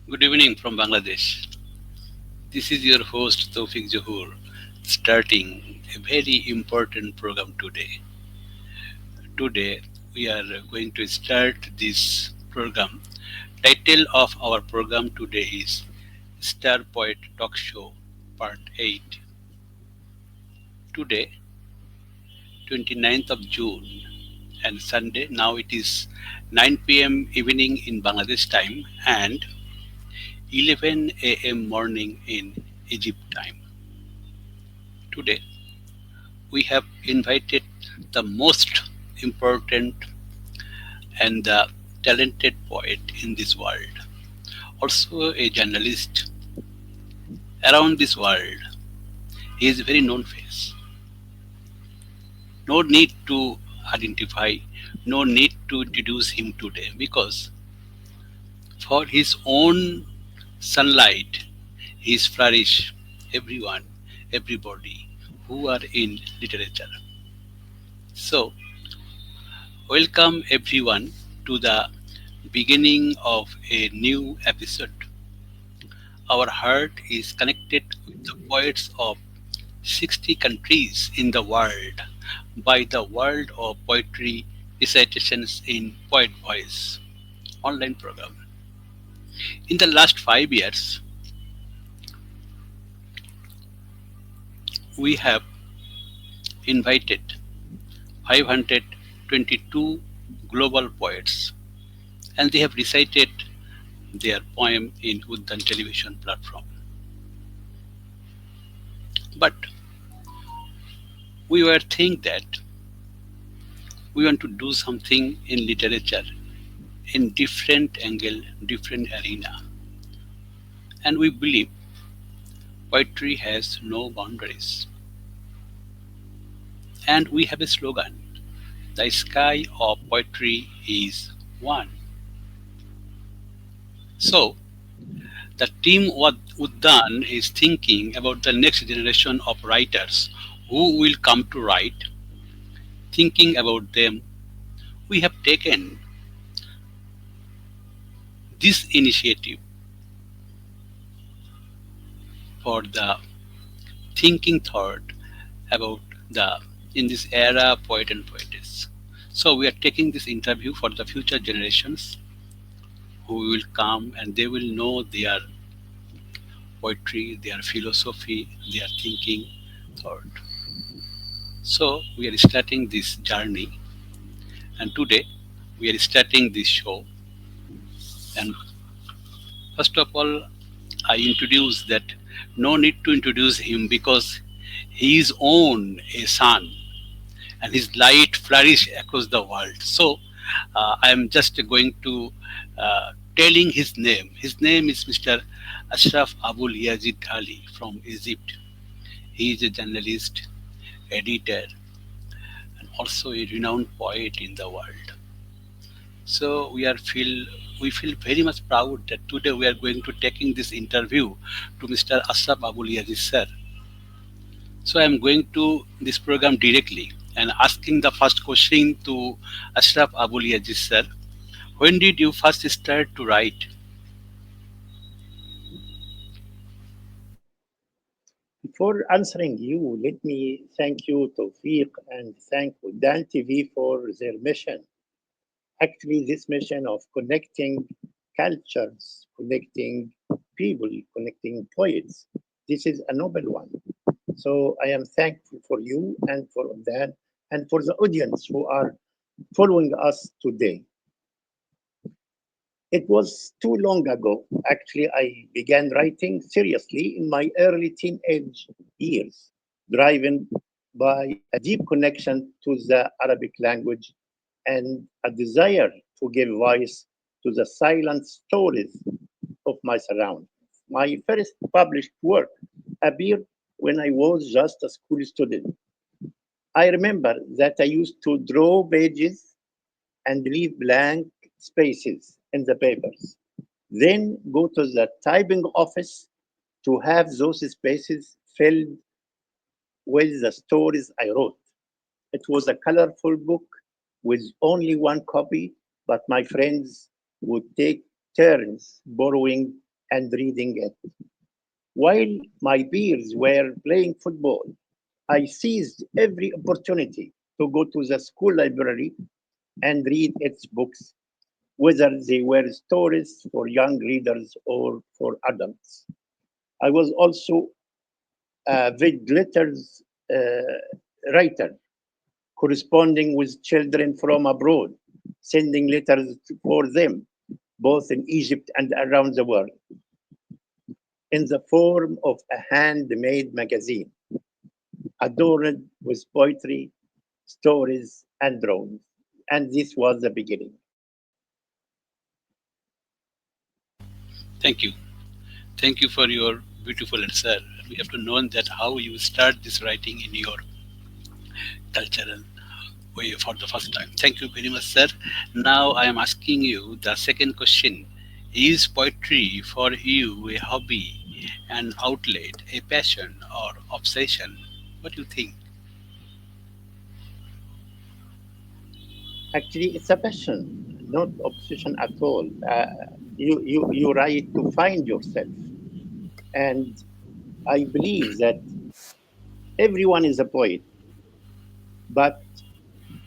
Good evening from Bangladesh. This is your host Toufiq Zohur starting a very important program today. Today we are going to start this program. Title of our program today is Star Poet Talk Show Part 8. Today 29th of June and Sunday, now it is 9 p.m. evening in Bangladesh time and 11 a.m. morning in Egypt time. Today we have invited the most important and the talented poet in this world, also a journalist around this world. He is a very known face. No need to identify, no need to introduce him today because for his own sunlight, he is flourish everyone, everybody who are in literature. So, welcome everyone to the beginning of a new episode. Our heart is connected with the poets of 60 countries in the world by the World of Poetry Recitations in Poet Voice online program. In the last 5 years, we have invited 522 global poets and they have recited their poem in Uddan television platform. But we were think that we want to do something in literature in different angle, different arena. And we believe poetry has no boundaries. And we have a slogan, the sky of poetry is one. So the team what Uddan is thinking about the next generation of writers who will come to write, thinking about them, we have taken this initiative for the thinking thought about the in this era poet and poetess. So we are taking this interview for the future generations who will come and they will know their poetry, their philosophy, their thinking thought. So we are starting this journey and today we are starting this show and first of all I introduce that no need to introduce him because he is own a sun and his light flourish across the world. So I am just going to telling his name. His name is Mr. Ashraf Aboul Yazid Ali from Egypt. He is a journalist, editor, and also a renowned poet in the world. So we feel very much proud that today we are going to taking this interview to Mr. Ashraf Aboul Yazid sir. So I am going to this program directly and asking the first question to Ashraf Aboul Yazid sir. When did you first start to write? Before answering you, let me thank you, Tawfiq, and thank Uddan TV for their mission. Actually, this mission of connecting cultures, connecting people, connecting poets, this is a noble one. So I am thankful for you and for Uddan and for the audience who are following us today. It was too long ago. Actually, I began writing seriously in my early teenage years, driven by a deep connection to the Arabic language and a desire to give voice to the silent stories of my surroundings. My first published work appeared when I was just a school student. I remember that I used to draw pages and leave blank spaces in the papers. Then go to the typing office to have those spaces filled with the stories I wrote. It was a colorful book with only one copy, but my friends would take turns borrowing and reading it. While my peers were playing football, I seized every opportunity to go to the school library and read its books, whether they were stories for young readers or for adults. I was also a big letters writer, corresponding with children from abroad, sending letters for them, both in Egypt and around the world, in the form of a handmade magazine adorned with poetry, stories, and drawings. And this was the beginning. Thank you. Thank you for your beautiful answer. We have to know that how you start this writing in your cultural way for the first time. Thank you very much, sir. Now I am asking you the second question. Is poetry for you a hobby, an outlet, a passion, or obsession? What do you think? Actually, it's a passion, not obsession at all. You write to find yourself. And I believe that everyone is a poet, but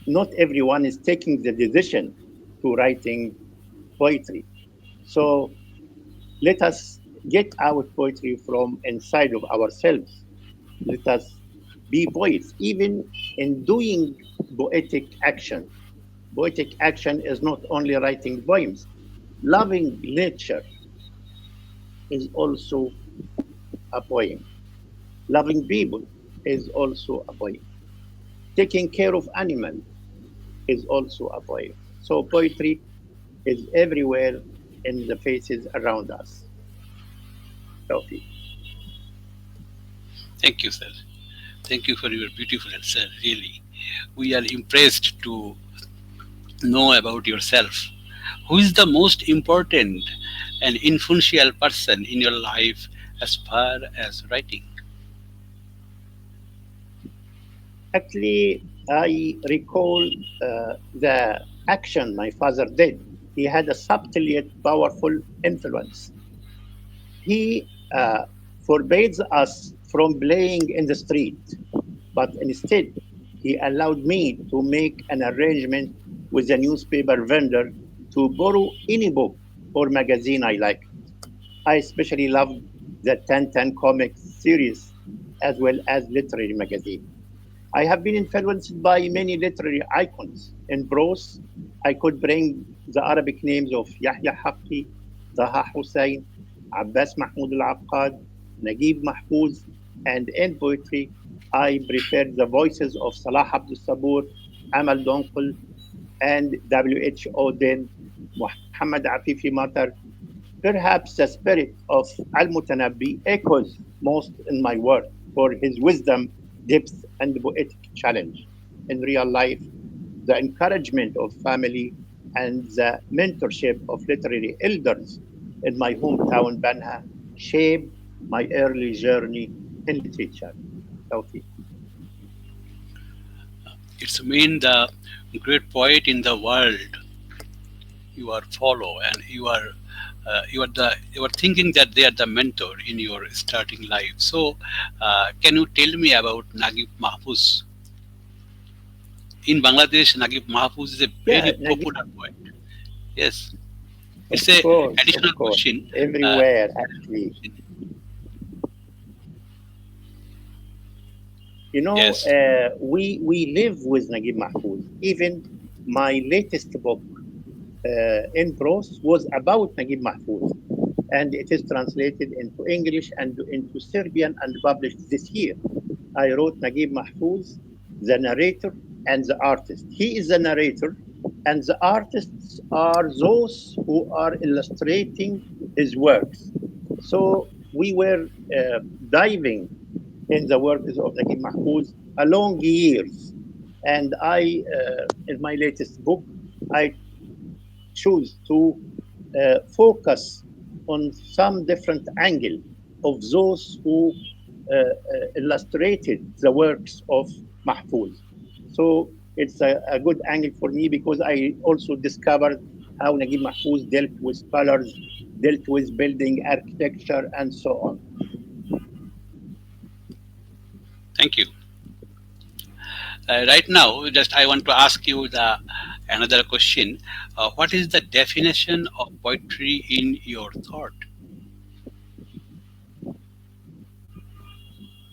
not everyone is taking the decision to writing poetry. So let us get out poetry from inside of ourselves. Let us be poets, even in doing poetic action. Poetic action is not only writing poems. Loving nature is also a poem. Loving people is also a poem. Taking care of animals is also a poem. So poetry is everywhere in the faces around us. Tawfiq. Thank you, sir. Thank you for your beautiful answer. Really, we are impressed to know about yourself. Who is the most important and influential person in your life as far as writing? Actually, I recall the action my father did. He had a subtle yet powerful influence. He forbids us from playing in the street, but instead, he allowed me to make an arrangement with a newspaper vendor to borrow any book or magazine I liked. I especially loved the 1010 comics series as well as literary magazine. I have been influenced by many literary icons. In prose, I could bring the Arabic names of Yahya Haqqi, Taha Hussein, Abbas Mahmoud al-Aqad, Naguib Mahfouz, and in poetry, I prefer the voices of Salah Abdul Sabur, Amal Donqul, and W.H. Auden, Muhammad Afifi Matar. Perhaps the spirit of Al-Mutanabbi echoes most in my work for his wisdom, depth, and poetic challenge. In real life, the encouragement of family and the mentorship of literary elders in my hometown, Banha, shaped my early journey in literature. Tawfiq. It's mean the great poet in the world you are follow and you are thinking that they are the mentor in your starting life. So, can you tell me about Naguib Mahfouz? In Bangladesh, Naguib Mahfouz is a very Yeah, Naguib, popular poet. Yes, of it's a course, of additional course, question. Uh, everywhere actually. You know, yes, we live with Naguib Mahfouz. Even my latest book in prose was about Naguib Mahfouz, and it is translated into English and into Serbian and published this year. I wrote Naguib Mahfouz, the narrator and the artist. He is the narrator, and the artists are those who are illustrating his works. So we were diving in the works of Naguib Mahfouz along years. And in my latest book, I choose to focus on some different angle of those who illustrated the works of Mahfouz. So it's a good angle for me because I also discovered how Naguib Mahfouz dealt with colors, dealt with building architecture, and so on. Thank you. Right now, just I want to ask you the another question. What is the definition of poetry in your thought?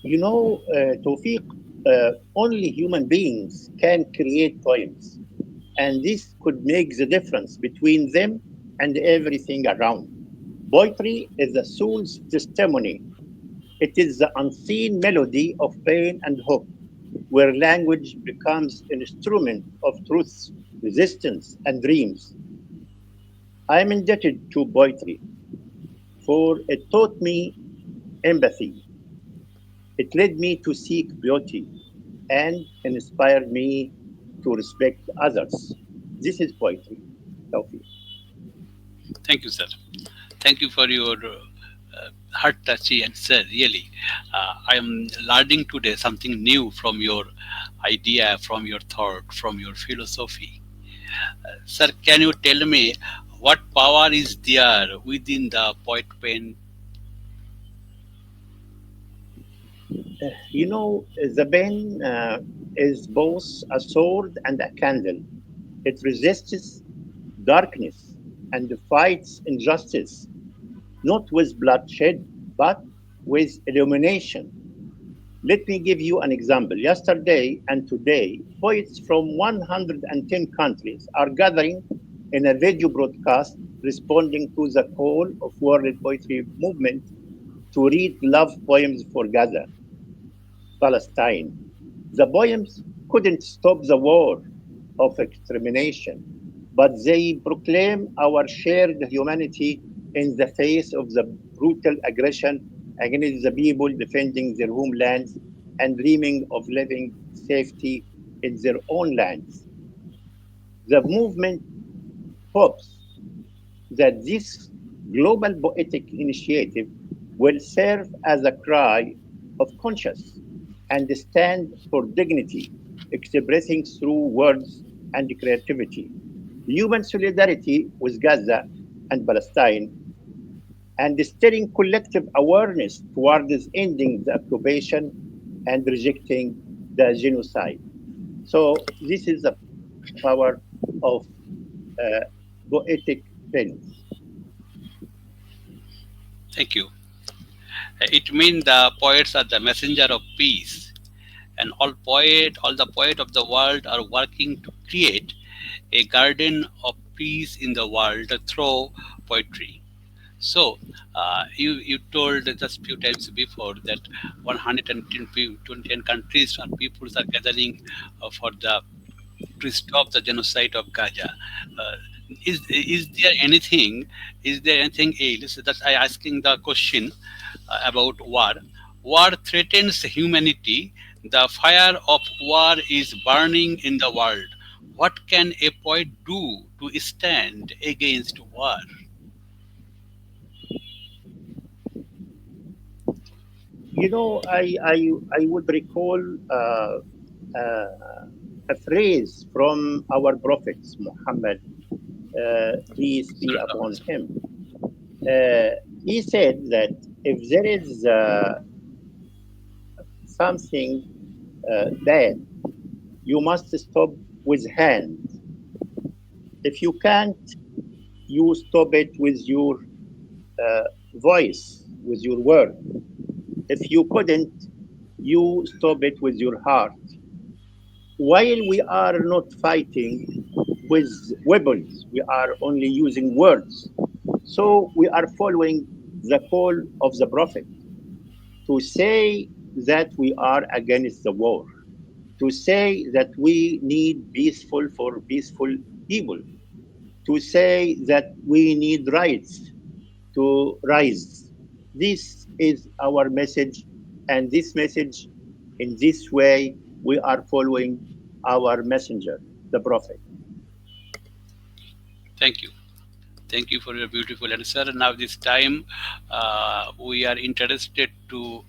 Tawfiq, only human beings can create poems, and this could make the difference between them and everything around. Poetry is the soul's testimony. It is the unseen melody of pain and hope, where language becomes an instrument of truth, resistance, and dreams. I am indebted to poetry, for it taught me empathy. It led me to seek beauty and inspired me to respect others. This is poetry, Tawfiq. Thank you, sir. Thank you for your heart touchy answer. Really, I am learning today something new from your idea, from your thought, from your philosophy. Sir, can you tell me what power is there within the poet pen? The pen is both a sword and a candle. It resists darkness and fights injustice, not with bloodshed, but with illumination. Let me give you an example. Yesterday and today, poets from 110 countries are gathering in a video broadcast responding to the call of World Poetry Movement to read love poems for Gaza, Palestine. The poems couldn't stop the war of extermination, but they proclaim our shared humanity in the face of the brutal aggression against the people defending their homelands and dreaming of living safety in their own lands. The movement hopes that this global poetic initiative will serve as a cry of conscience and stand for dignity, expressing through words and creativity human solidarity with Gaza and Palestine, and stirring collective awareness towards ending the occupation and rejecting the genocide. So this is the power of uh, poetic pens. Thank you. It means the poets are the messenger of peace, and all the poet of the world are working to create a garden of peace in the world through poetry. So, you told just few times before that 110 countries or peoples are gathering for the to stop the genocide of Gaza. Uh, is there anything? Is there anything else? That I asking the question about war. War threatens humanity. The fire of war is burning in the world. What can a poet do to stand against war? I would recall a phrase from our Prophet Muhammad, peace be upon him. Uh, he said that if there is something bad, you must stop with hand. If you can't, you stop it with your uh, voice, with your word. If you couldn't, you stop it with your heart. While we are not fighting with weapons, we are only using words. So we are following the call of the Prophet to say that we are against the war, to say that we need peaceful for peaceful people, to say that we need rights to rise. This is our message, and this message, in this way, we are following our messenger, the Prophet. Thank you. Thank you for your beautiful answer. Now, this time, we are interested to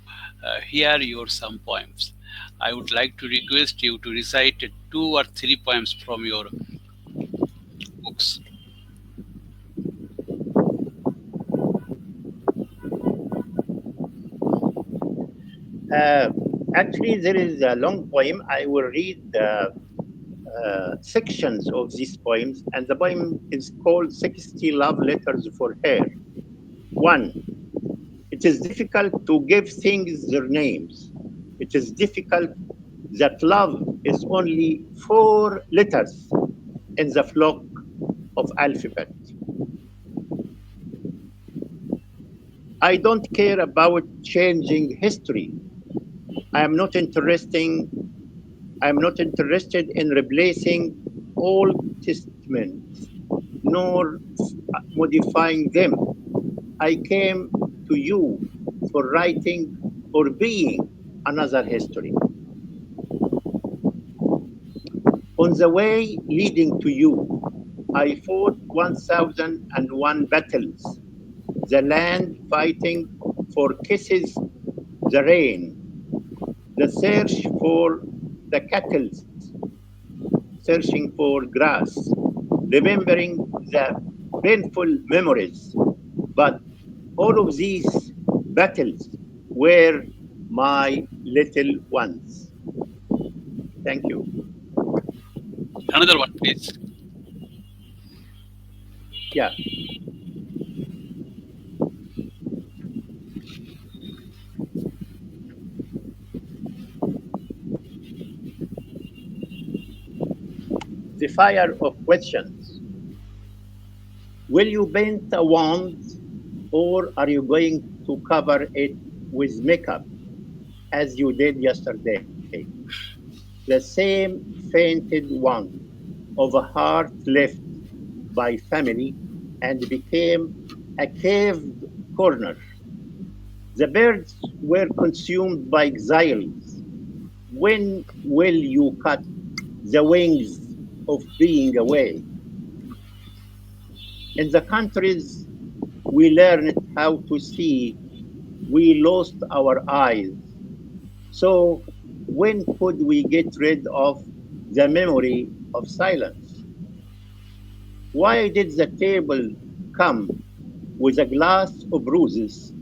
hear your some poems. I would like to request you to recite two or three poems from your books. Uh, Actually, there is a long poem. I will read the sections of these poems, and the poem is called 60 Love Letters for Her. One, it is difficult to give things their names. It is difficult that love is only four letters in the flock of alphabet. I don't care about changing history. I am not interesting I am not interested in replacing Old Testaments nor modifying them. I came to you for writing or being another history. On the way leading to you, I fought 1001 battles, the land fighting for kisses, the rain, the search for the cattle, searching for grass, remembering the painful memories. But all of these battles were my little ones. Thank you. Another one, please. Yeah, the fire of questions. Will you paint a wand or are you going to cover it with makeup as you did yesterday? The same fainted wand of a heart left by family and became a caved corner. The birds were consumed by exiles. When will you cut the wings of being away? In the countries we learned how to see, we lost our eyes. So, when could we get rid of the memory of silence? Why did the table come with a glass of roses?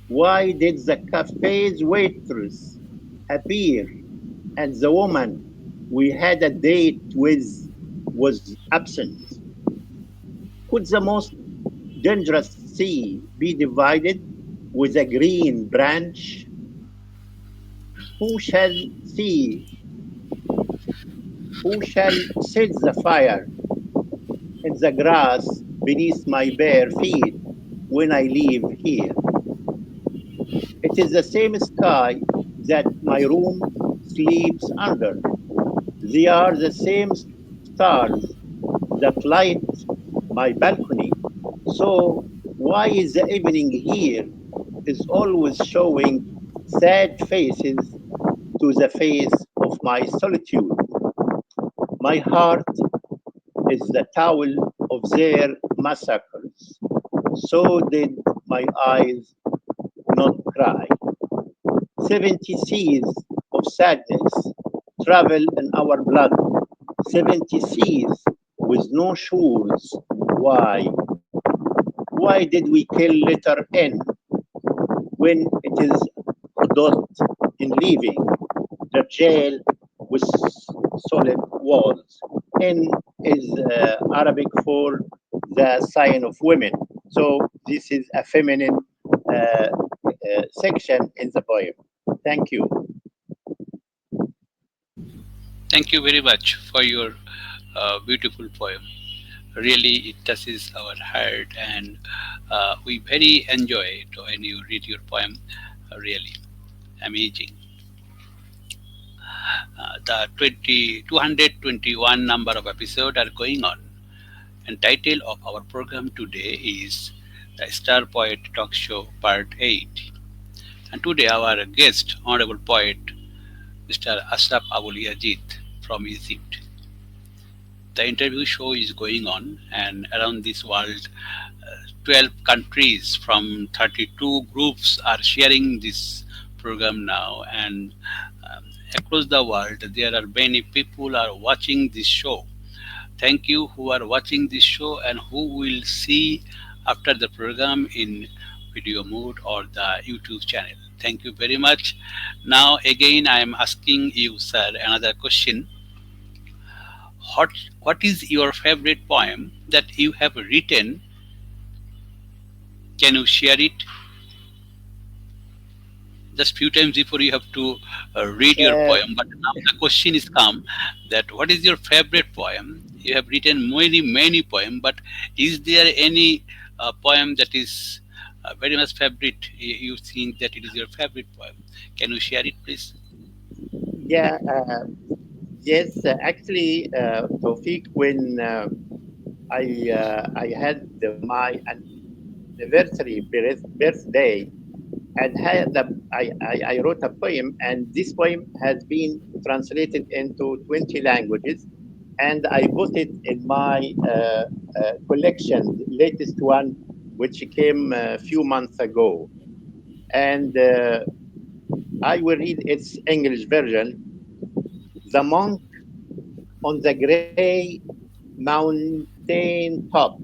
Why did the cafe's waitress appear and the woman we had a date with was absent? Could the most dangerous sea be divided with a green branch? Who shall see, who shall set the fire in the grass beneath my bare feet when I leave here? It is the same sky that my room sleeps under. They are the same stars that light my balcony. So why is the evening here is always showing sad faces to the face of my solitude? My heart is the towel of their massacres. So did my eyes not cry. 70 seas of sadness travel in our blood. 70 seas with no shores. Why? Why did we kill letter N when it is a dot in leaving the jail with solid walls? N is Arabic for the sign of women. So this is a feminine section in the poem. Thank you. Thank you very much for your beautiful poem. Really, it touches our heart, and we very enjoy it when you read your poem. Really amazing. The 221 number of episodes are going on, and title of our program today is the Star Poet Talk Show Part 8. And today our guest, Honorable Poet Mr. Ashraf Aboul Yazid from Egypt. The interview show is going on, and around this world, 12 countries from 32 groups are sharing this program now, and um, across the world, there are many people are watching this show. Thank you who are watching this show and who will see after the program in video mode or the YouTube channel. Thank you very much. Now again I am asking you, sir, another question. What what is your favorite poem that you have written? Can you share it? Just few times before you have to read your Uh, poem, but now the question is come that what is your favorite poem? You have written many poem, but is there any poem that is very much favorite? You think that it is your favorite poem? Can you share it, please? yeah, yes, actually, Tawfiq, when I had my anniversary birthday, and I wrote a poem, and this poem has been translated into 20 languages, and I put it in my collection, the latest one, which came a few months ago. And I will read its English version. The monk on the gray mountain top,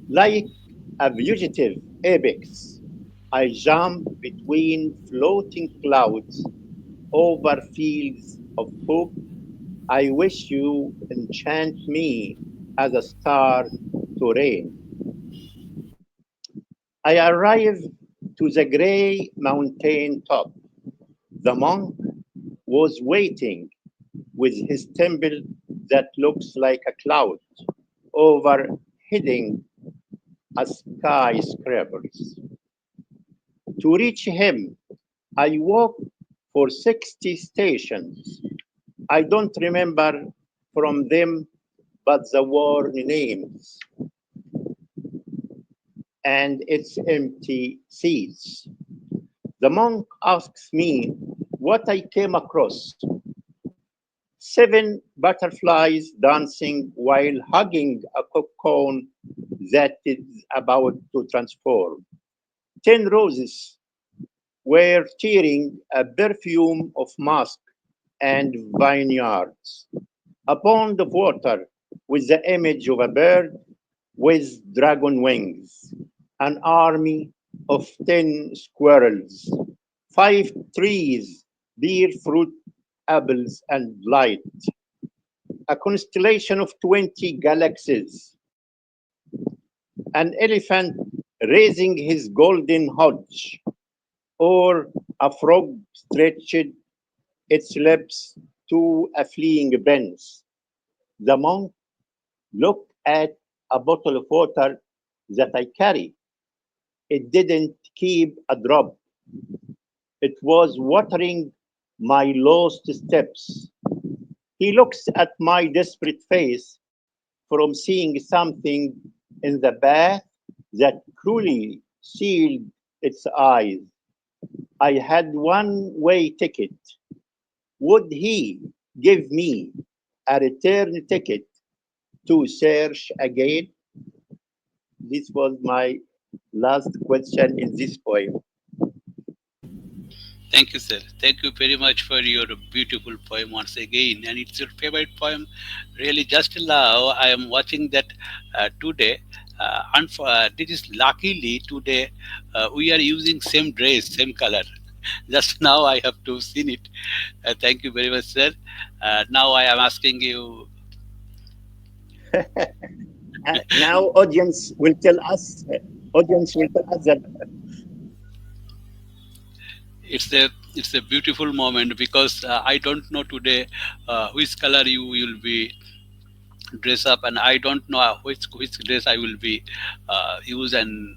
like a fugitive apex, I jump between floating clouds over fields of hope. I wish you enchant me as a star to rain. I arrive to the gray mountain top. The monk was waiting with his temple that looks like a cloud overheading a skyscrapers. To reach him, I walked for 60 stations. I don't remember from them but the war names and its empty seats. The monk asks me what I came across. 7 butterflies dancing while hugging a cocoon that is about to transform. 10 roses were tearing a perfume of musk and vineyards. A pond of water with the image of a bird with dragon wings. An army of 10 squirrels. 5 trees bear fruit, apples, and light. A constellation of 20 galaxies. An elephant raising his golden hodge, or a frog stretched its lips to a fleeing prince. The monk looked at a bottle of water that I carry. It didn't keep a drop. It was watering my lost steps. He looks at my desperate face from seeing something in the bath that cruelly sealed its eyes. I had one way ticket. Would he give me a return ticket to search again? This was my last question in this poem. Thank you, sir. Thank you very much for your beautiful poem once again. And it's your favorite poem. Really, just now I am watching that today. This is luckily today we are using same dress, same color. Just now I have to seen it. Thank you very much, sir. Now I am asking you. Now audience will tell us that. It's a beautiful moment because I don't know today which color you will be dress up, and I don't know which dress I will be use and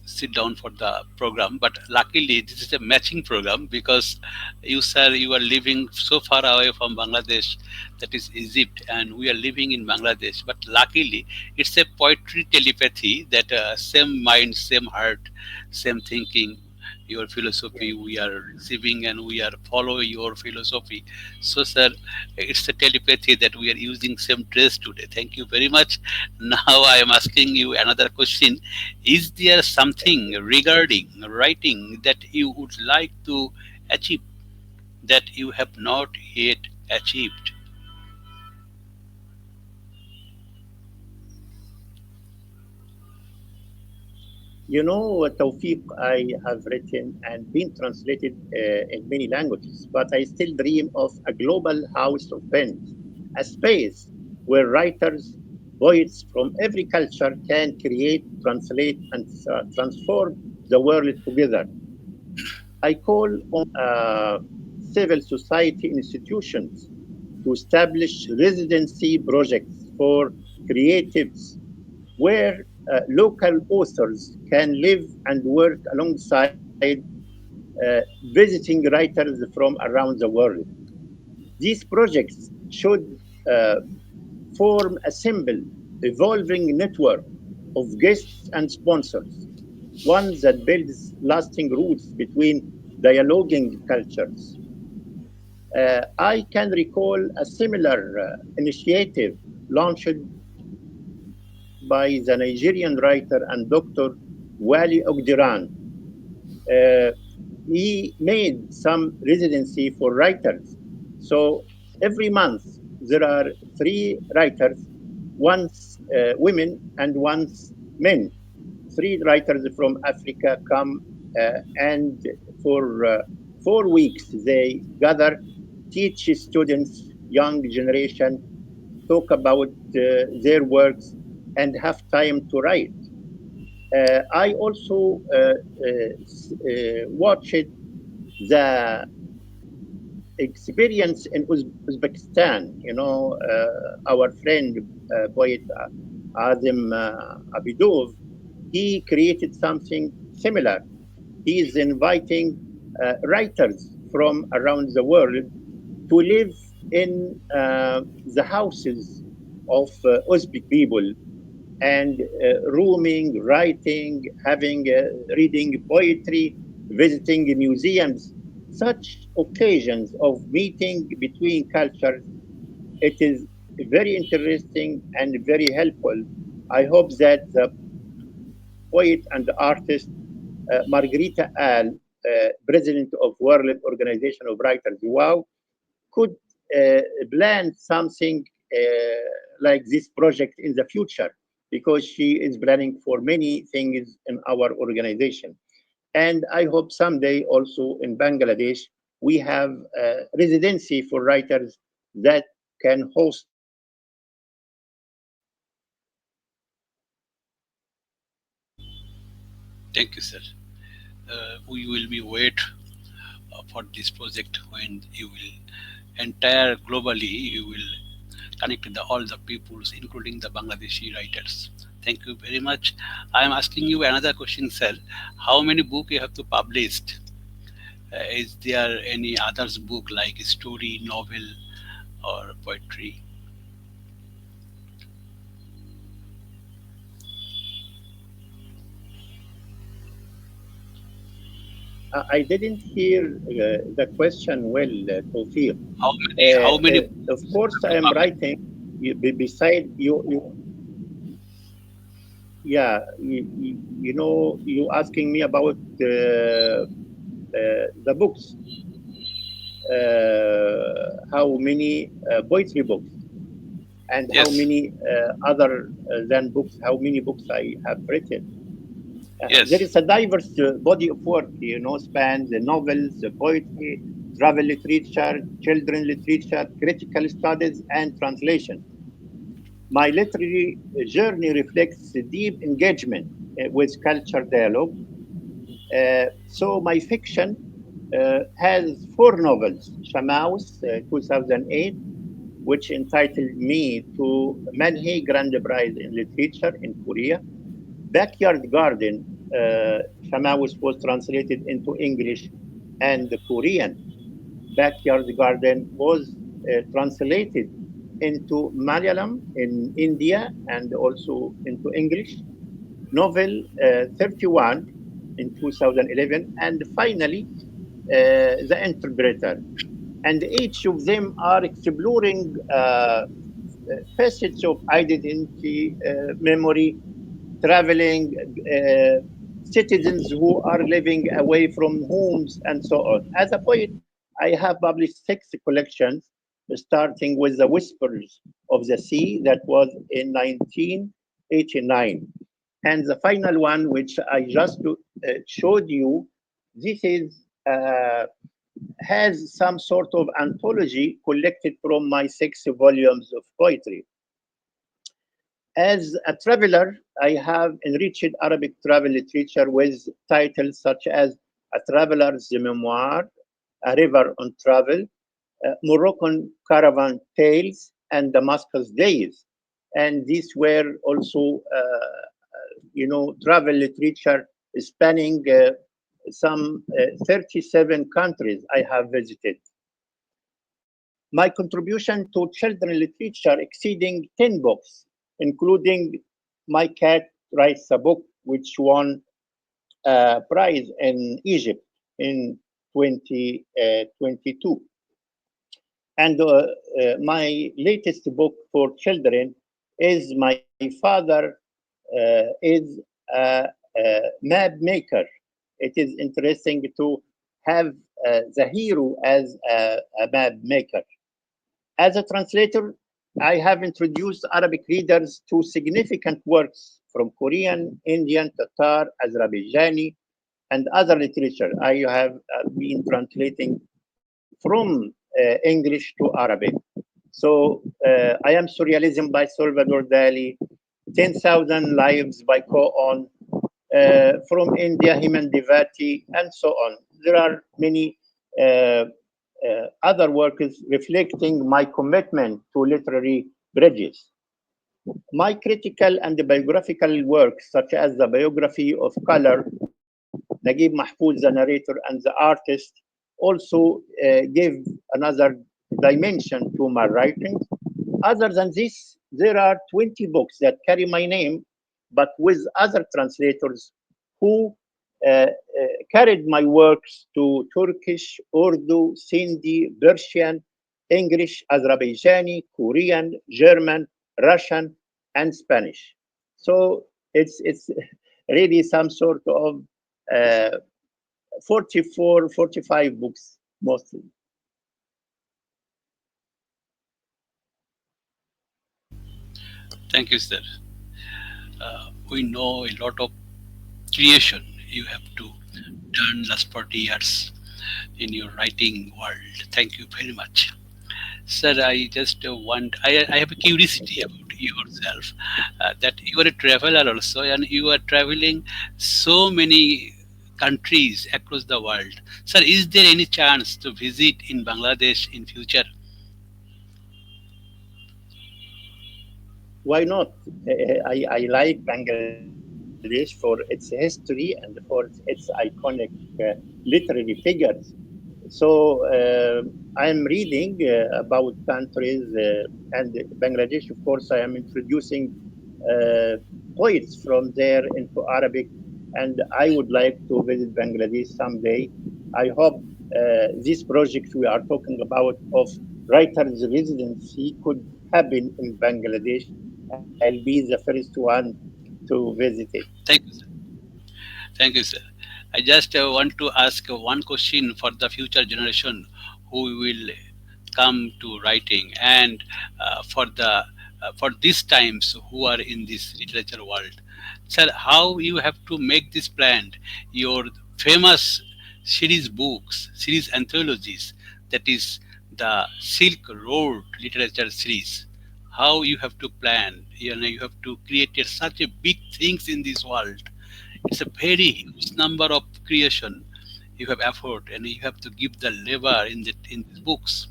sit down for the program. But luckily this is a matching program because you, sir, you are living so far away from Bangladesh, that is Egypt, and we are living in Bangladesh. But luckily it's a poetry telepathy that same mind, same heart, same thinking. Your philosophy we are receiving and we are following your philosophy. So sir, it's a telepathy that we are using same dress today. Thank you very much. Now I am asking you another question. Is there something regarding writing that you would like to achieve that you have not yet achieved? Tawfiq, I have written and been translated in many languages, but I still dream of a global house of pens, a space where writers, poets from every culture can create, translate, and transform the world together. I call on civil society institutions to establish residency projects for creatives where local authors can live and work alongside visiting writers from around the world. These projects should uh, form a simple, evolving network of guests and sponsors, one that builds lasting roots between dialoguing cultures. I can recall a similar initiative launched by the Nigerian writer and doctor Wali Ogdiran. Uh, he made some residency for writers. So every month there are three writers, once women and once men. Three writers from Africa come and for 4 weeks they gather, teach students, young generation, talk about their works, and have time to write. I also watched the experience in Uzbekistan. Our friend, poet Azim Abidov, he created something similar. He is inviting writers from around the world to live in the houses of Uzbek people and rooming, writing, having reading poetry, visiting museums. Such occasions of meeting between cultures, it is very interesting and very helpful. I hope that the poet and artist Margarita Al, president of World Organization of Writers, WOW, could plan something like this project in the future because she is planning for many things in our organization. And I hope someday also in Bangladesh, we have residency for writers that can host our project. Thank you, sir. We will be wait for this project when you will entire globally you will connect all the peoples, including the Bangladeshi writers. Thank you very much. I am asking you another question, sir. How many book you have to published? Is there any others book like story, novel, or poetry? I didn't hear the question well, Tawfiq. How many Of books you course, have I to am publish? writing. Beside yeah, you asking me about the books, how many poetry books, and how Yes, many other than books, how many books I have written. There yes. is a diverse body of work, spans the novels, the poetry, travel literature, children literature, critical studies, and translation. My literary journey reflects a deep engagement with culture dialogue. So my fiction has four novels: Shamaus, 2008, which entitled me to Manhe Grand Prize in Literature in Korea. Backyard Garden, Shamaus was translated into English and Korean. Backyard Garden was translated into Malayalam in India and also into English. Novel 31 in 2011, and finally, The Interpreter. And each of them are exploring facets of identity, memory, traveling, uh, citizens who are living away from homes, and so on. As a poet, I have published six collections, starting with The Whispers of the Sea, that was in 1989. And the final one, which I just showed you, this is has some sort of anthology collected from my 6 volumes of poetry. As a traveler, I have enriched Arabic travel literature with titles such as A Traveler's Memoir, A River on Travel, Moroccan Caravan Tales, and Damascus Days. And these were also, travel literature spanning some 37 countries I have visited. My contribution to children literature exceeding 10 books, including My Cat Writes a Book, which won a prize in Egypt in 2022. And my latest book for children is My Father is a Map Maker. It is interesting to have the hero as a map maker. As a translator, I have introduced Arabic readers to significant works from Korean, Indian, Tatar, Azerbaijani, and other literature. I have been translating from English to Arabic. So I am Surrealism by Salvador Dali, 10,000 Lives by Koon, from India, Himan Devati, and so on. There are many other works reflecting my commitment to literary bridges. My critical and biographical works, such as the biography of Color, Naguib Mahfouz, the narrator and the artist, also give another dimension to my writing. Other than this, there are 20 books that carry my name, but with other translators who carried my works to Turkish, Urdu, Sindhi, Persian, English, Azerbaijani, Korean, German, Russian, and Spanish. So it's really some sort of uh, 44, 45 books mostly. Thank you, sir. We know a lot of creation you have to done last 40 years in your writing world. Thank you very much. Sir, I just I have a curiosity about yourself, that you are a traveler also and you are traveling so many countries across the world. Sir, is there any chance to visit in Bangladesh in future? Why not? I like Bangladesh for its history and for its iconic literary figures. So I'm reading about countries and Bangladesh. Of course, I am introducing uh, poets from there into Arabic, and I would like to visit Bangladesh someday. I hope this project we are talking about of writers' residency could happen in Bangladesh. I'll be the first one to visit it. Thank you, sir. Thank you, sir. I just want to ask one question for the future generation who will come to writing, and for the for these times who are in this literature world. Sir, how you have to make this plan? Your famous series books, series anthologies, that is the Silk Road literature series. How you have to plan? You have to create such a big things in this world. It's a very huge number of creation you have effort and you have to give the labor in these books.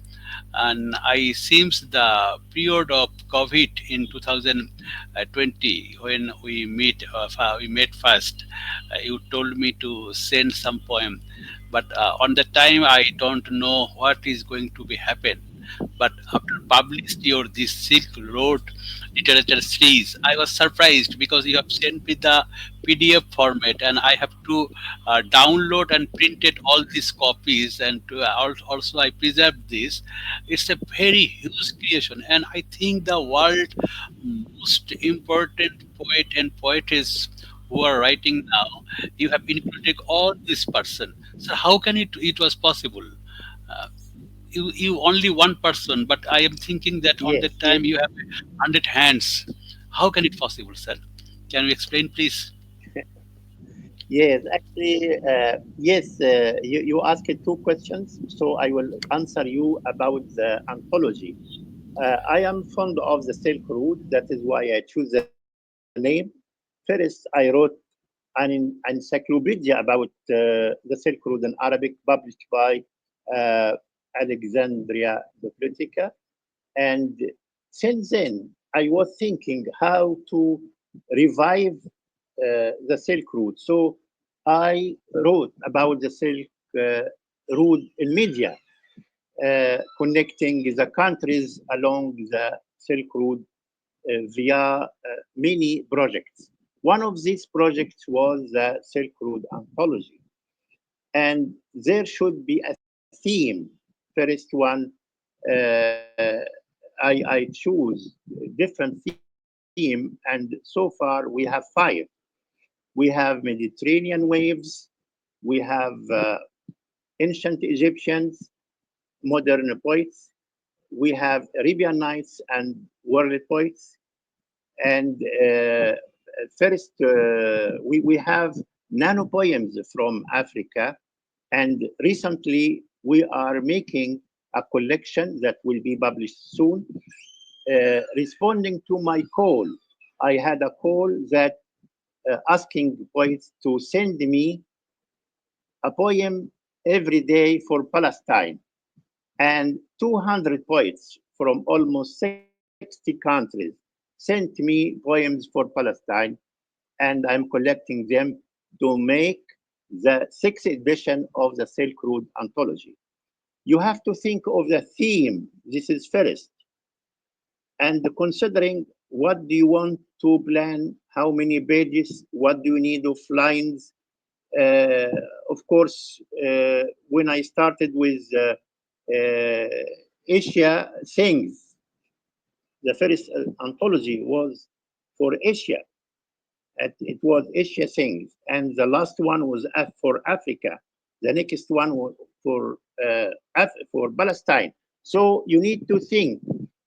And I seems the period of COVID in 2020 when we met first, you told me to send some poem, but on the time I don't know what is going to be happen. But after published your this Silk Road literature series, I was surprised because you have sent me the PDF format, and I have to download and printed all these copies, and also I preserved this. It's a very huge creation, and I think the world most important poet and poetess who are writing now, you have included all this person. So how can it was possible? Uh, you only one person, but I am thinking that on Yes, that time you have 100 hands. How can it possible, sir? Can you explain, please? Yes, actually, yes, you asked two questions, so I will answer you about the anthology. I am fond of the Silk Road. That is why I choose the name. First, I wrote an encyclopedia about the Silk Road in Arabic, published by uh, Alexandria Bibliotheca. And since then, I was thinking how to revive the Silk Road. So I wrote about the Silk Road in media, connecting the countries along the Silk Road via many projects. One of these projects was the Silk Road Anthology. And there should be a theme. First one, uh, I choose different theme, and so far we have five. We have Mediterranean waves, we have ancient Egyptians, modern poets, we have Arabian Nights and world poets, and first we have nano poems from Africa, and recently we are making a collection that will be published soon. Responding to my call, I had a call that asking poets to send me a poem every day for Palestine. And 200 poets from almost 60 countries sent me poems for Palestine, and I'm collecting them to make the sixth edition of the Silk Road anthology. You have to think of the theme. This is first, and considering what do you want to plan, how many pages, what do you need of lines. Uh, of course, when I started with uh, Asia Things, the first anthology was for Asia. It was Asia Things, and the last one was for Africa. The next one was for for Palestine. So you need to think,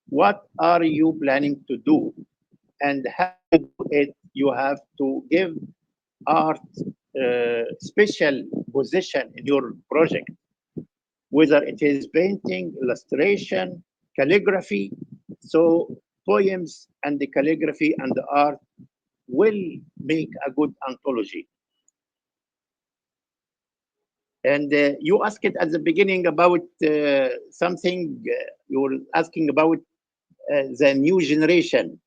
what are you planning to do, and how to do it. You have to give art special position in your project, whether it is painting, illustration, calligraphy. So poems and the calligraphy and the art will make a good anthology. And you asked it at the beginning about something, you were asking about the new generation.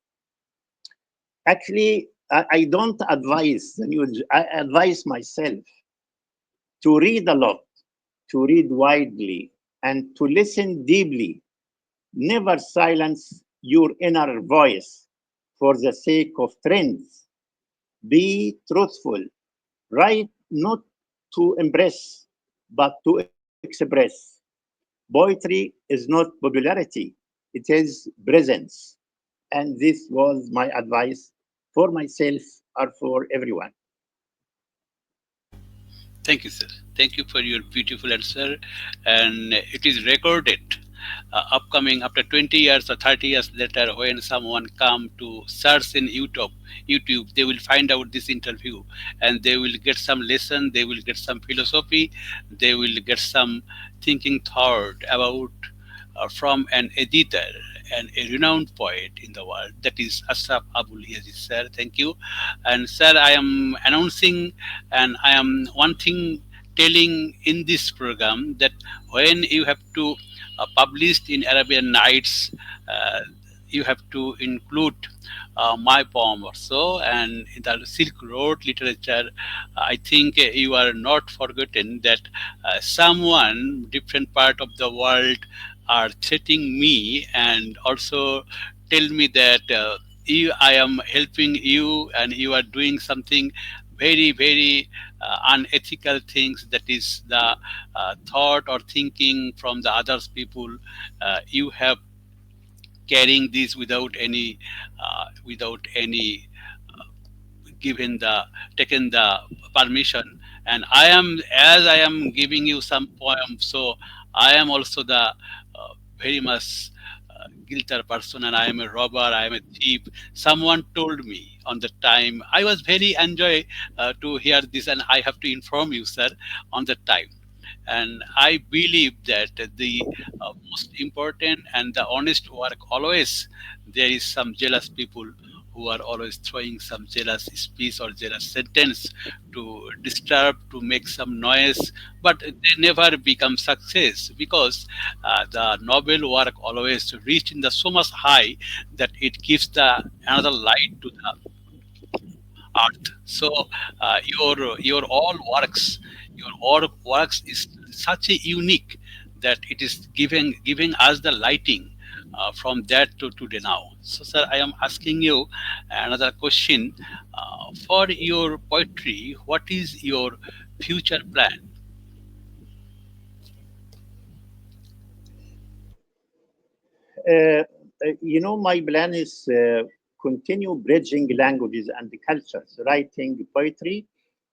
Actually, I don't advise the new, I advise myself to read a lot, to read widely, and to listen deeply. Never silence your inner voice for the sake of trends. Be truthful. Write not to impress, but to express. Poetry is not popularity, it is presence. And this was my advice for myself or for everyone. Thank you, sir. Thank you for your beautiful answer. And it is recorded. Upcoming after 20 years or 30 years later, when someone come to search in YouTube, they will find out this interview, and they will get some lesson. They will get some philosophy. They will get some thinking thought about from an editor and a renowned poet in the world, that is Ashraf Aboul. Yazid, sir. Thank you. And sir, I am announcing, and I am one thing telling in this program, that when you have to publish in Arabian Nights, uh, you have to include my poem also. And in the Silk Road literature, I think you are not forgotten that someone different part of the world are threatening me, and also tell me that I am helping you, and you are doing something very, very unethical things, that is the thought or thinking from the others people. You have carrying this without any given the taken the permission. And I am, as I am giving you some poem, so I am also the very much guilty person and I am a robber, I am a thief. Someone told me on the time. I was very enjoy to hear this, and I have to inform you, sir, on the time. And I believe that the most important and the honest work always there is some jealous people who are always throwing some jealous speech or jealous sentence to disturb, to make some noise, but they never become success because the noble work always reach in the so much high that it gives the another light to the earth. So your all works, your all works is such a unique that it is giving us the lighting from that to today now. So, sir, I am asking you another question. For your poetry, what is your future plan? Uh, my plan is continue bridging languages and cultures, writing poetry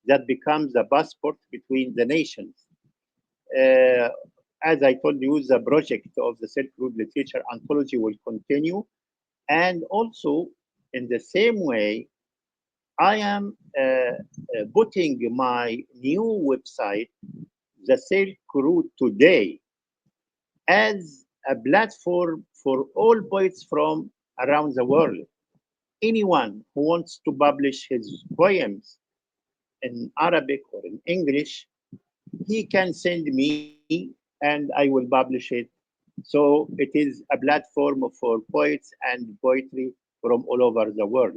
that becomes a passport between the nations. Uh, as I told you, the project of the Silk Road Literature Anthology will continue. And also, in the same way, I am putting my new website, The Silk Road Today, as a platform for all poets from around the world. Anyone who wants to publish his poems in Arabic or in English, he can send me and I will publish it. So it is a platform for poets and poetry from all over the world.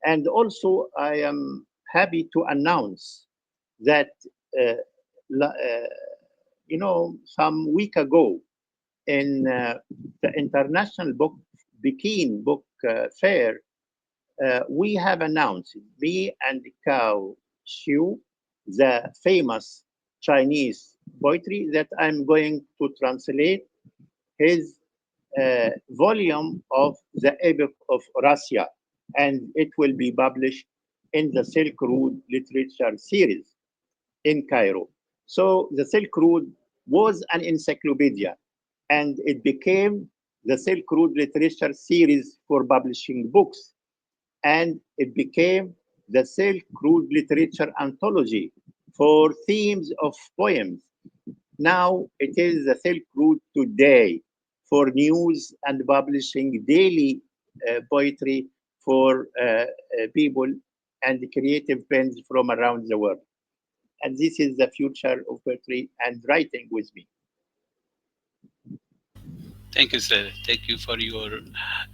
And also, I am happy to announce that, uh, some week ago in the International Book Peking Book Fair, we have announced, me and Cao Xiu, the famous Chinese poetry, that I'm going to translate his volume of the Epic of Russia, and it will be published in the Silk Road Literature Series in Cairo. So the Silk Road was an encyclopedia, and it became the Silk Road Literature Series for publishing books, and it became the Silk Road Literature Anthology for themes of poems. Now it is the Silk Road Today for news and publishing daily poetry for people and creative pens from around the world. And this is the future of poetry and writing with me. Thank you, sir. Thank you for your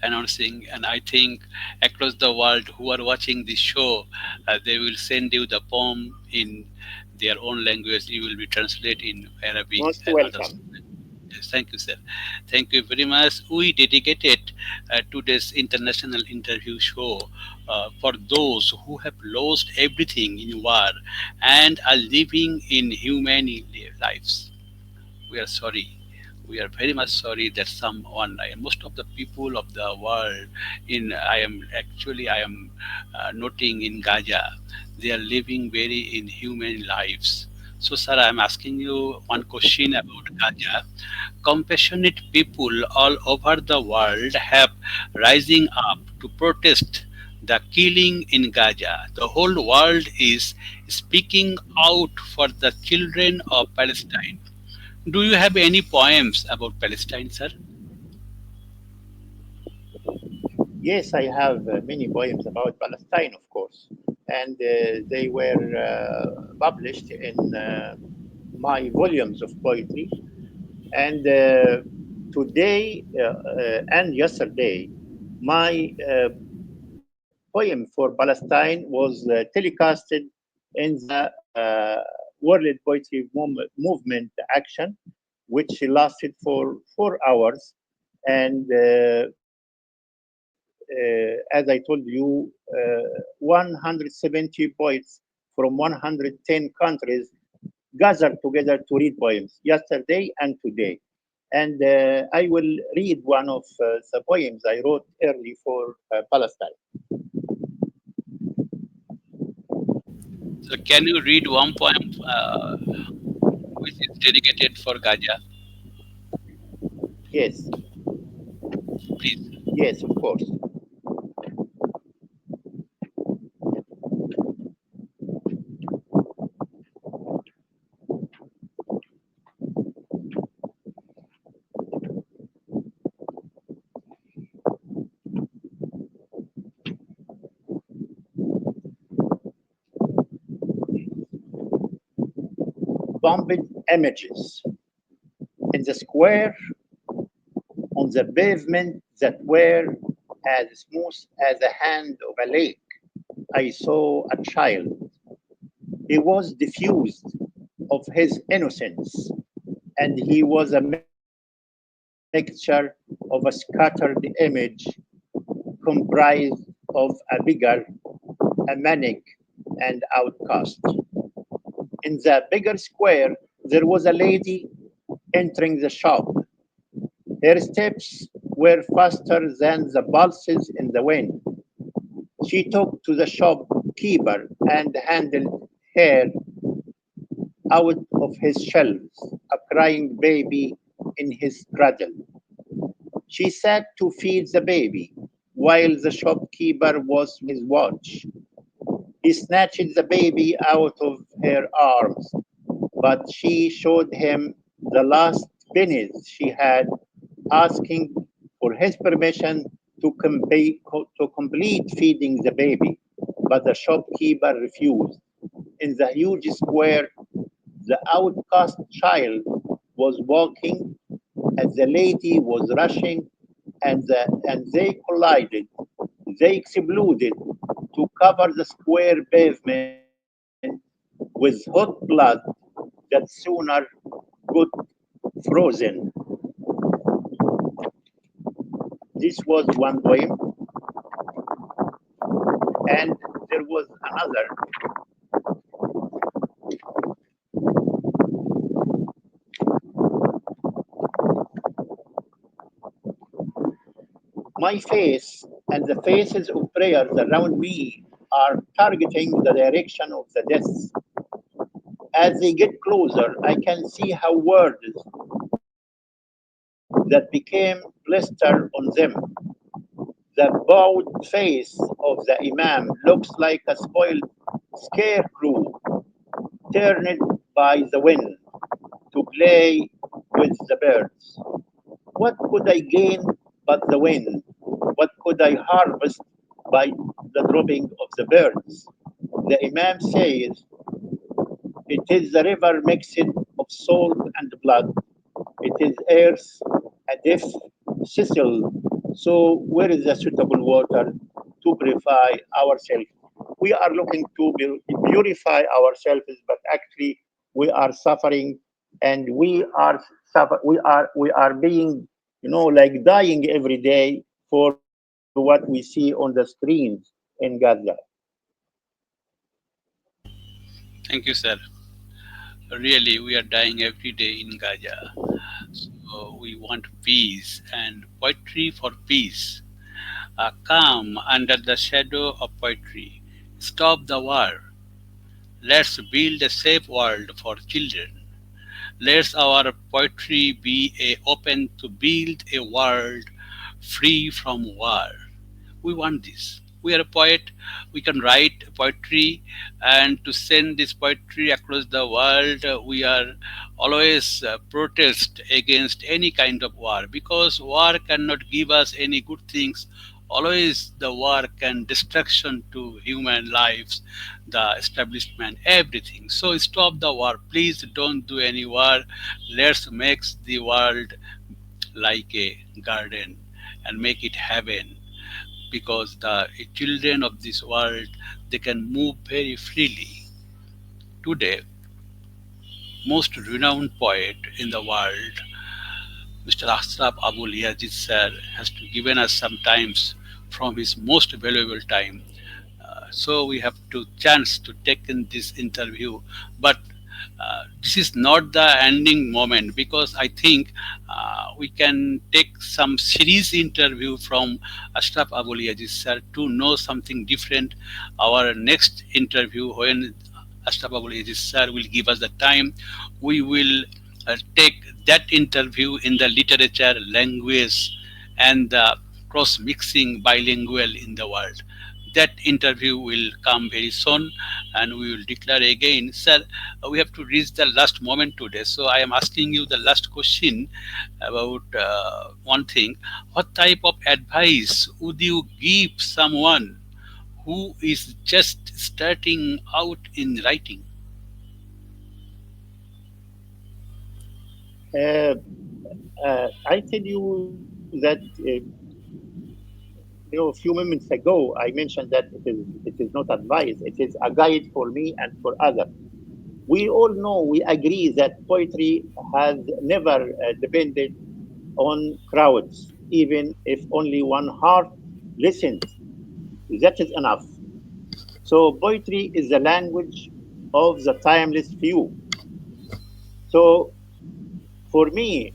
announcing. And I think across the world who are watching this show, they will send you the poem in their own language. You will be translated in Arabic Most and others. welcome. Yes, thank you, sir. Thank you very much. We dedicated today's international interview show for those who have lost everything in war and are living in human lives. We are sorry. We are very much sorry that someone, most of the people of the world, I am noting in Gaza, they are living very inhuman lives. So, sir, I am asking you one question about Gaza. Compassionate people all over the world have rising up to protest the killing in Gaza. The whole world is speaking out for the children of Palestine. Do you have any poems about Palestine, sir? Yes, I have many poems about Palestine, of course, and they were published in my volumes of poetry. And today and yesterday, my poem for Palestine was telecasted in the World Poetry Movement action, which lasted for 4 hours. And as I told you, 170 poets from 110 countries gathered together to read poems yesterday and today. And I will read one of the poems I wrote early for Palestine. So, can you read one poem which is dedicated for Gaza? Yes. Please. Yes, of course. Bombed images in the square on the pavement that were as smooth as the hand of a lake. I saw a child. He was diffused of his innocence, and he was a mixture of a scattered image comprised of a beggar, a manic, and outcast. In the bigger square, there was a lady entering the shop. Her steps were faster than the pulses in the wind. She talked to the shopkeeper and handed her out of his shelves a crying baby in his cradle. She sat to feed the baby while the shopkeeper was his watch. He snatched the baby out of her arms, but she showed him the last pennies she had, asking for his permission to complete feeding the baby. But the shopkeeper refused. In the huge square, the outcast child was walking as the lady was rushing, and they collided. They exploded to cover the square pavement with hot blood that sooner got frozen. This was one poem, and there was another. My face and the faces of prayers around me are targeting the direction of the deaths. As they get closer, I can see how words that became blister on them. The bowed face of the Imam looks like a spoiled scarecrow turned by the wind to play with the birds. What could I gain but the wind? What could I harvest by the dropping of the birds? The Imam says, it is the river mixed of salt and blood. It is earth, a deaf sissel. So where is the suitable water to purify ourselves? We are looking to purify ourselves, but actually we are suffering, and we are being, like dying every day for what we see on the screens in Gaza. Thank you, sir. Really, we are dying every day in Gaza. So we want peace and poetry for peace. Calm under the shadow of poetry. Stop the war. Let's build a safe world for children. Let our poetry be a open to build a world free from war. We want this. We are a poet. We can write poetry, and to send this poetry across the world, we are always protest against any kind of war, because war cannot give us any good things. Always the war can destruction to human lives, the establishment, everything. So stop the war. Please don't do any war. Let's make the world like a garden and make it heaven, because the children of this world, they can move very freely. Today, most renowned poet in the world, Mr. Ashraf Aboul Yazid sir, has to given us some times from his most valuable time. So we have to chance to take in this interview, but this is not the ending moment, because I think we can take some series interview from Ashraf Aboul Yazid sir to know something different. Our next interview, when Ashraf Aboul Yazid sir will give us the time, we will take that interview in the literature, language, and the cross mixing bilingual in the world. That interview will come very soon, and we will declare again. Sir, we have to reach the last moment today, so I am asking you the last question about one thing. What type of advice would you give someone who is just starting out in writing? Uh, I tell you that a few moments ago I mentioned that it is not advice, it is a guide for me and for others. We all know, we agree that poetry has never depended on crowds, even if only one heart listens. That is enough. So poetry is the language of the timeless few. So for me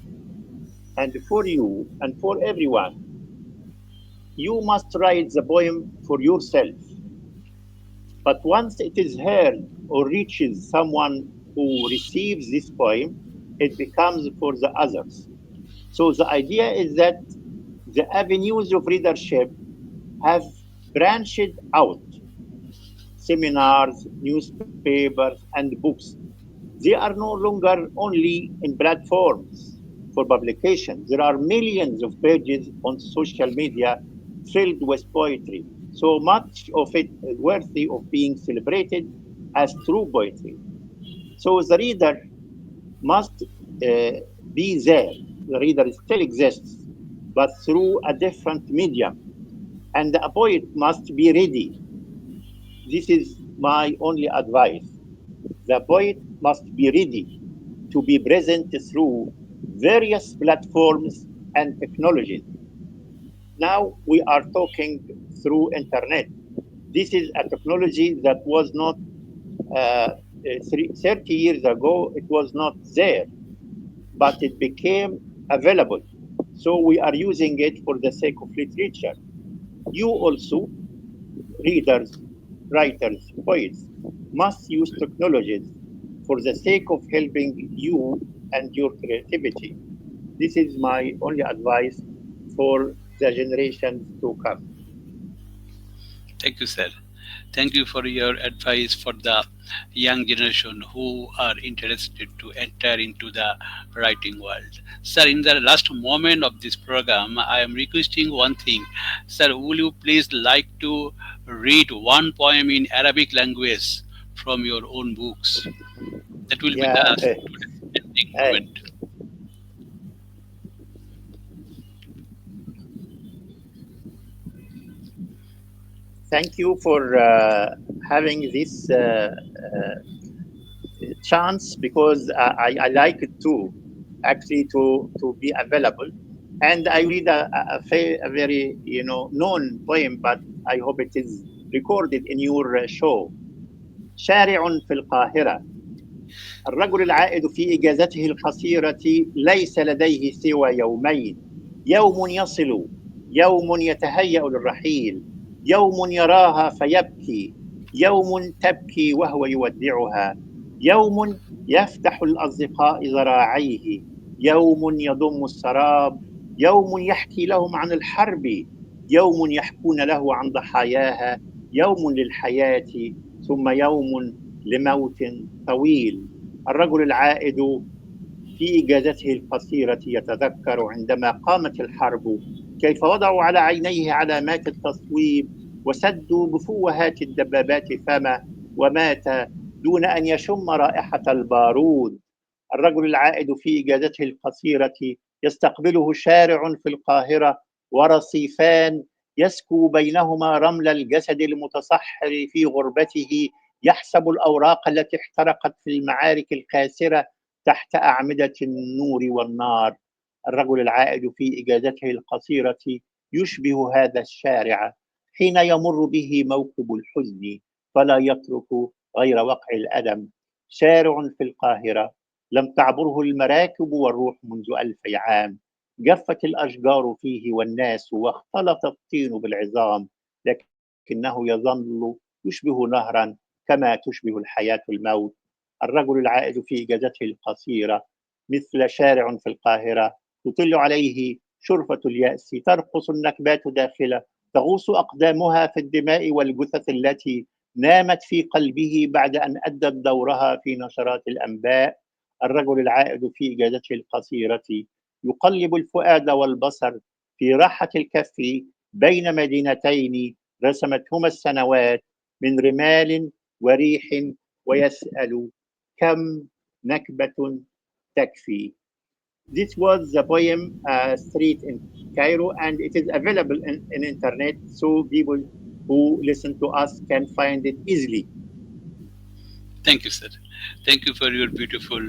and for you and for everyone, you must write the poem for yourself. But once it is heard or reaches someone who receives this poem, it becomes for the others. So the idea is that the avenues of readership have branched out: seminars, newspapers, and books. They are no longer only in platforms for publication. There are millions of pages on social media filled with poetry. So much of it is worthy of being celebrated as true poetry. So the reader must be there. The reader still exists, but through a different medium. And a poet must be ready. This is my only advice. The poet must be ready to be present through various platforms and technologies. Now we are talking through internet. This is a technology that was not 30 years ago, it was not there, but it became available. So we are using it for the sake of literature. You also, readers, writers, poets, must use technologies for the sake of helping you and your creativity. This is my only advice for the generations to come. Thank you, sir. Thank you for your advice for the young generation who are interested to enter into the writing world. Sir, in the last moment of this program, I am requesting one thing. Sir, will you please like to read one poem in Arabic language from your own books? That will be Yeah, the ending uh, moment. thank you for having this chance, because I like it too, actually, to be available. And I read a very known poem, but I hope it is recorded in your show. شارع في القاهرة. الرجل العائد في إجازته القصيرة ليس لديه سوى يومين: يوم يصل، يوم يتهيأ للرحيل، يوم يراها فيبكي، يوم تبكي وهو يودعها، يوم يفتح الأصدقاء ذراعيه، يوم يضم السراب، يوم يحكي لهم عن الحرب، يوم يحكون له عن ضحاياها، يوم للحياة، ثم يوم لموت طويل. الرجل العائد في إجازته القصيرة يتذكر عندما قامت الحرب كيف وضعوا على عينيه علامات التصويب وسدوا بفوهات الدبابات فمه، ومات دون أن يشم رائحة البارود. الرجل العائد في إجازته القصيرة يستقبله شارع في القاهرة ورصيفان يسكو بينهما رمل الجسد المتصحر في غربته، يحسب الأوراق التي احترقت في المعارك الكاسرة تحت أعمدة النور والنار. الرجل العائد في إجازته القصيرة يشبه هذا الشارع حين يمر به موكب الحزن فلا يترك غير وقع الألم. شارع في القاهرة لم تعبره المراكب والروح منذ 1000 عام. جفت الأشجار فيه والناس واختلط الطين بالعظام، لكنه يظل يشبه نهرا كما تشبه الحياة الموت. الرجل العائد في إجازته القصيرة مثل شارع في القاهرة تطل عليه شرفة اليأس ترقص النكبات داخله، تغوص أقدامها في الدماء والجثث التي نامت في قلبه بعد أن أدت دورها في نشرات الأنباء. الرجل العائد في إجازته القصيرة يقلب الفؤاد والبصر في راحة الكف بين مدينتين رسمتهما السنوات من رمال وريح، ويسأل كم نكبة تكفي. This was the poem Street in Cairo, and it is available in internet, so people who listen to us can find it easily. Thank you, sir. Thank you for your beautiful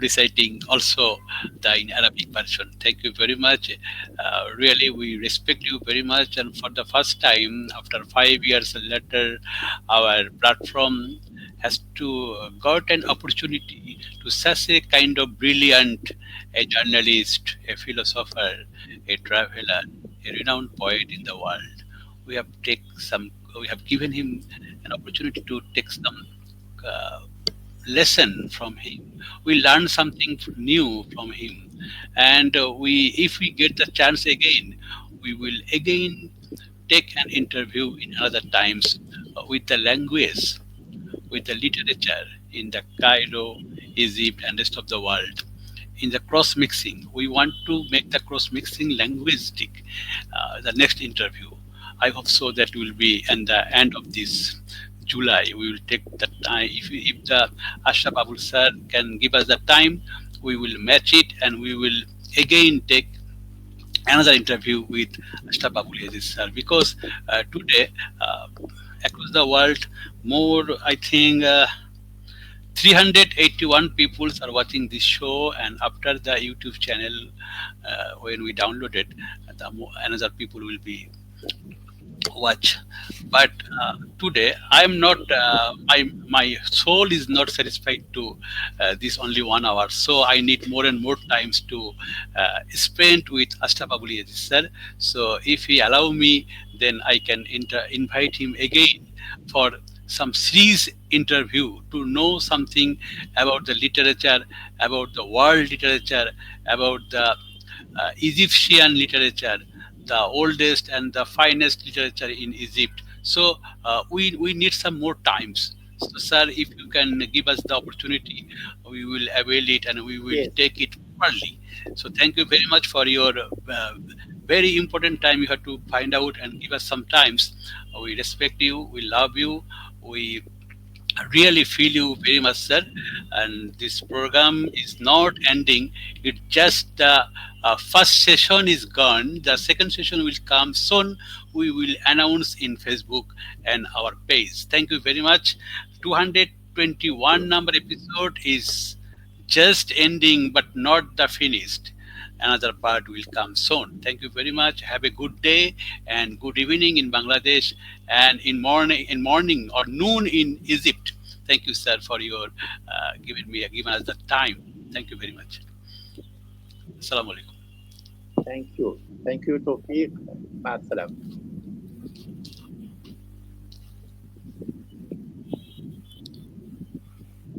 reciting, also the in Arabic version. Thank you very much. Really, we respect you very much. And for the first time, after 5 years later, our platform has to got an opportunity to such a kind of brilliant, a journalist, a philosopher, a traveler, a renowned poet in the world. We have take some. We have given him an opportunity to take some uh, lesson from him. We learn something new from him, and if we get the chance again, we will again take an interview in other times with the language, with the literature in the Cairo, Egypt, and rest of the world. In the cross mixing, we want to make the cross mixing linguistic. The next interview, I hope so that will be at the end of this July. We will take the time. If the Ashraf Abul sir can give us the time, we will match it and we will again take another interview with Ashraf Abul Yazid sir, because today across the world, more I think 381 people are watching this show, and after the YouTube channel, when we download it, another people will be watch. But today I am not my soul is not satisfied to this only 1 hour, so I need more and more times to spend with Ashraf Abul Yazid sir. So if he allow me, then I can invite him again for some series interview to know something about the literature, about the world literature, about the Egyptian literature, the oldest and the finest literature in Egypt. So we need some more times. So, sir, if you can give us the opportunity, we will avail it and we will Yes, take it properly. So, thank you very much for your very important time you have to find out and give us some times. We respect you, we love you, we really feel you very much, sir. And this program is not ending. It just the first session is gone. The second session will come soon. We will announce in Facebook and our page. Thank you very much. 221 sure. number episode is just ending, but not the finished. Another part will come soon. Thank you very much. Have a good day and good evening in Bangladesh, and in morning or noon in Egypt. Thank you, sir, for your giving us the time. Thank you very much. Assalamu alaikum. Thank you. Thank you, Toufiq. مع السلامة.